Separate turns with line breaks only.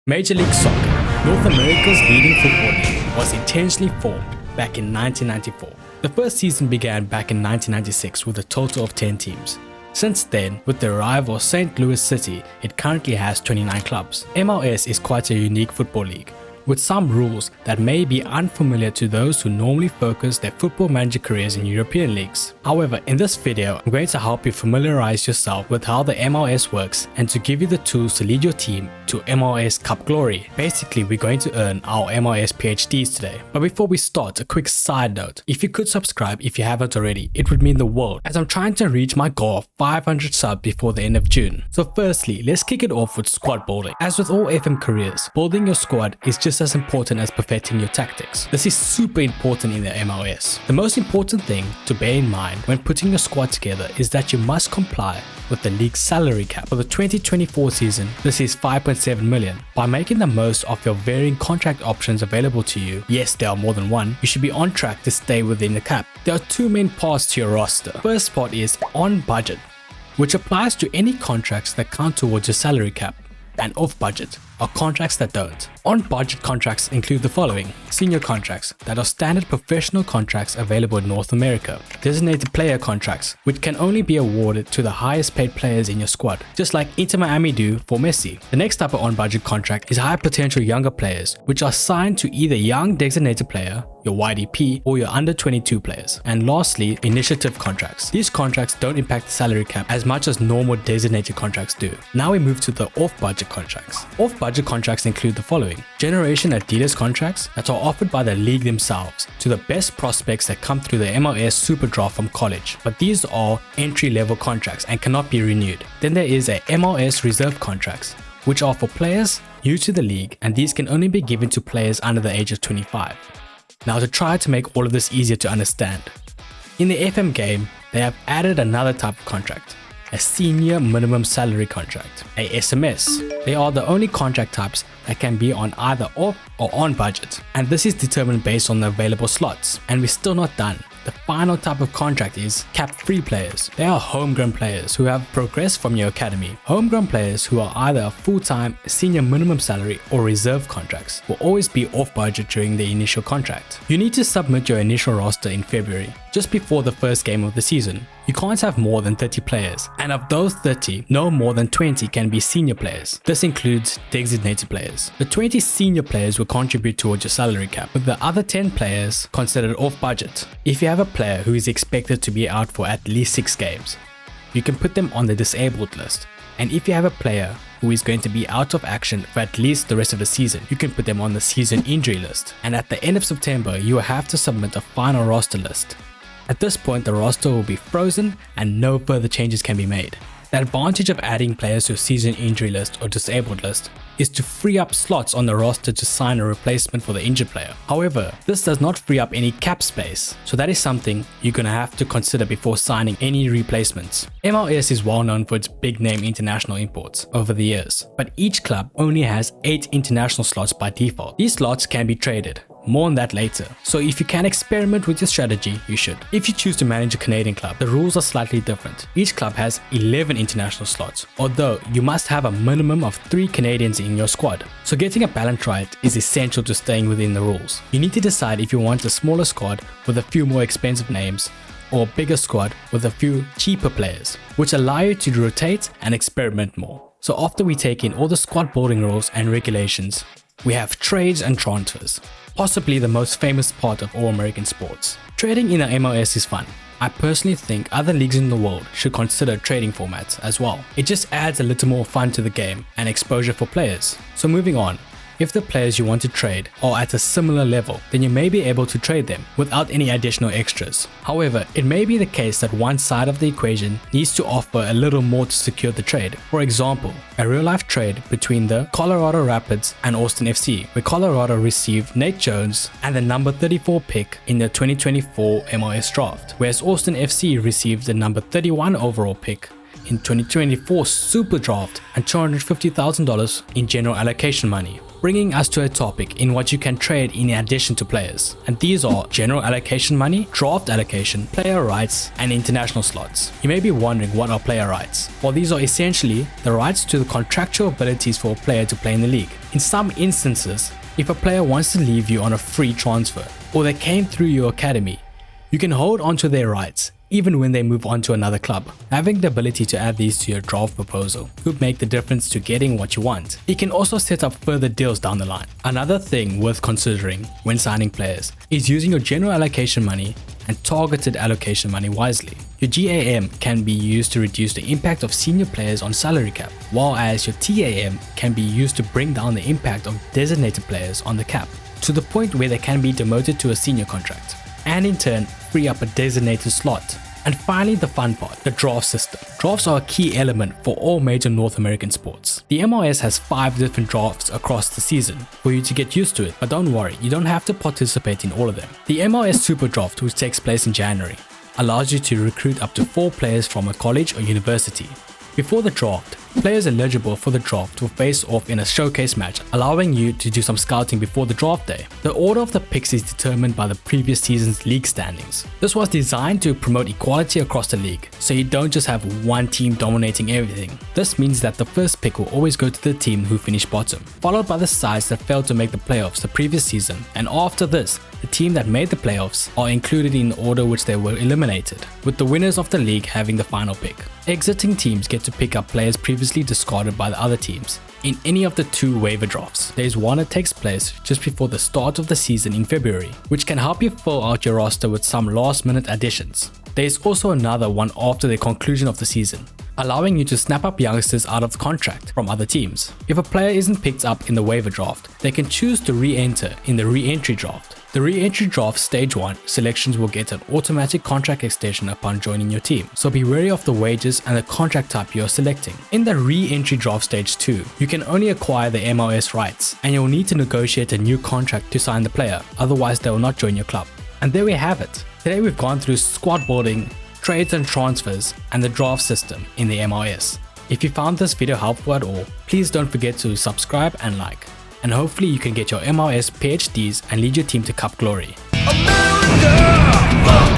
Major League Soccer, North America's leading football league, was intentionally formed back in 1994. The first season began back in 1996 with a total of 10 teams. Since then, with the arrival of St. Louis City, it currently has 29 clubs. MLS is quite a unique football league, with some rules that may be unfamiliar to those who normally focus their football manager careers in European leagues. However, in this video, I'm going to help you familiarize yourself with how the MLS works and to give you the tools to lead your team to MLS Cup glory. Basically, we're going to earn our MLS PHDs today. But before we start, a quick side note. If you could subscribe if you haven't already, it would mean the world, as I'm trying to reach my goal of 500 subs before the end of June. So firstly, let's kick it off with squad building. As with all FM careers, building your squad is just as important as perfecting your tactics. This is super important in the MLS. The most important thing to bear in mind when putting your squad together is that you must comply with the league's salary cap. For the 2024 season, this is 5.7 million. By making the most of your varying contract options available to you, yes, there are more than one, you should be on track to stay within the cap. There are two main parts to your roster. First part is on budget, which applies to any contracts that count towards your salary cap, and off budget are contracts that don't. On budget contracts include the following: senior contracts that are standard professional contracts available in North America, designated player contracts which can only be awarded to the highest paid players in your squad, just like Inter Miami do for Messi. The next type of on budget contract is high potential younger players, which are signed to either young designated player, your YDP, or your under 22 players. And lastly, initiative contracts. These contracts don't impact the salary cap as much as normal designated contracts do. Now we move to the off budget contracts. Off budget contracts include the following: Generation Adidas contracts that are offered by the league themselves to the best prospects that come through the MLS Super Draft from college, but these are entry-level contracts and cannot be renewed. Then there is a MLS Reserve contracts, which are for players new to the league, and these can only be given to players under the age of 25. Now, to try to make all of this easier to understand, in the FM game, they have added another type of contract, a senior minimum salary contract, a SMS. They are the only contract types that can be on either off or on budget, and this is determined based on the available slots. And we're still not done. The final type of contract is cap-free players. They are homegrown players who have progressed from your academy. Homegrown players who are either a full-time, senior minimum salary or reserve contracts will always be off budget during the initial contract. You need to submit your initial roster in February, just before the first game of the season. You can't have more than 30 players, and of those 30, no more than 20 can be senior players. This includes designated players. The 20 senior players will contribute towards your salary cap, with the other 10 players considered off budget. If you have a player who is expected to be out for at least 6 games, you can put them on the disabled list. And if you have a player who is going to be out of action for at least the rest of the season, you can put them on the season injury list. And at the end of September, you will have to submit a final roster list. At this point, the roster will be frozen and no further changes can be made. The advantage of adding players to a season injury list or disabled list is to free up slots on the roster to sign a replacement for the injured player. However, this does not free up any cap space, so that is something you're gonna have to consider before signing any replacements. MLS is well known for its big name international imports over the years, but each club only has 8 international slots by default. These slots can be traded. More on that later. So if you can experiment with your strategy, you should. If you choose to manage a Canadian club, the rules are slightly different. Each club has 11 international slots, although you must have a minimum of 3 Canadians in your squad. So getting a balance right is essential to staying within the rules. You need to decide if you want a smaller squad with a few more expensive names, or a bigger squad with a few cheaper players, which allow you to rotate and experiment more. So after we take in all the squad building rules and regulations, we have trades and transfers, possibly the most famous part of all American sports. Trading in the MLS is fun. I personally think other leagues in the world should consider trading formats as well. It just adds a little more fun to the game and exposure for players. So moving on, if the players you want to trade are at a similar level, then you may be able to trade them without any additional extras. However, it may be the case that one side of the equation needs to offer a little more to secure the trade. For example, a real-life trade between the Colorado Rapids and Austin FC, where Colorado received Nate Jones and the number 34 pick in the 2024 MLS Draft, whereas Austin FC received the number 31 overall pick in 2024 Super Draft and $250,000 in general allocation money. bringing us to a topic in what you can trade in addition to players. And these are general allocation money, draft allocation, player rights, and international slots. You may be wondering, what are player rights? Well, these are essentially the rights to the contractual abilities for a player to play in the league. In some instances, if a player wants to leave you on a free transfer, or they came through your academy, you can hold onto their rights even when they move on to another club. Having the ability to add these to your draft proposal could make the difference to getting what you want. You can also set up further deals down the line. Another thing worth considering when signing players is using your general allocation money and targeted allocation money wisely. Your GAM can be used to reduce the impact of senior players on salary cap, while as your TAM can be used to bring down the impact of designated players on the cap, to the point where they can be demoted to a senior contract, and in turn free up a designated slot. And finally, the fun part, the draft system. Drafts are a key element for all major North American sports. The MLS has 5 different drafts across the season for you to get used to it, but don't worry, you don't have to participate in all of them. The MLS Super Draft, which takes place in January, allows you to recruit up to 4 players from a college or university. Before the draft, players eligible for the draft will face off in a showcase match, allowing you to do some scouting before the draft day. The order of the picks is determined by the previous season's league standings. This was designed to promote equality across the league, so you don't just have one team dominating everything. This means that the first pick will always go to the team who finished bottom, followed by the sides that failed to make the playoffs the previous season, and after this, the team that made the playoffs are included in the order which they were eliminated, with the winners of the league having the final pick. Exiting teams get to pick up players previously discarded by the other teams in any of the 2 waiver drafts. There is one that takes place just before the start of the season in February, which can help you fill out your roster with some last-minute additions. There is also another one after the conclusion of the season, allowing you to snap up youngsters out of contract from other teams. If a player isn't picked up in the waiver draft, they can choose to re-enter in the re-entry draft. The re-entry draft stage 1 selections will get an automatic contract extension upon joining your team, so be wary of the wages and the contract type you are selecting. In the re-entry draft stage 2, you can only acquire the MLS rights, and you'll need to negotiate a new contract to sign the player, otherwise they will not join your club. And there we have it. Today we've gone through squad building, trades and transfers, and the draft system in the MLS. If you found this video helpful at all, please don't forget to subscribe and like. And hopefully you can get your MLS PHDs and lead your team to Cup glory. America!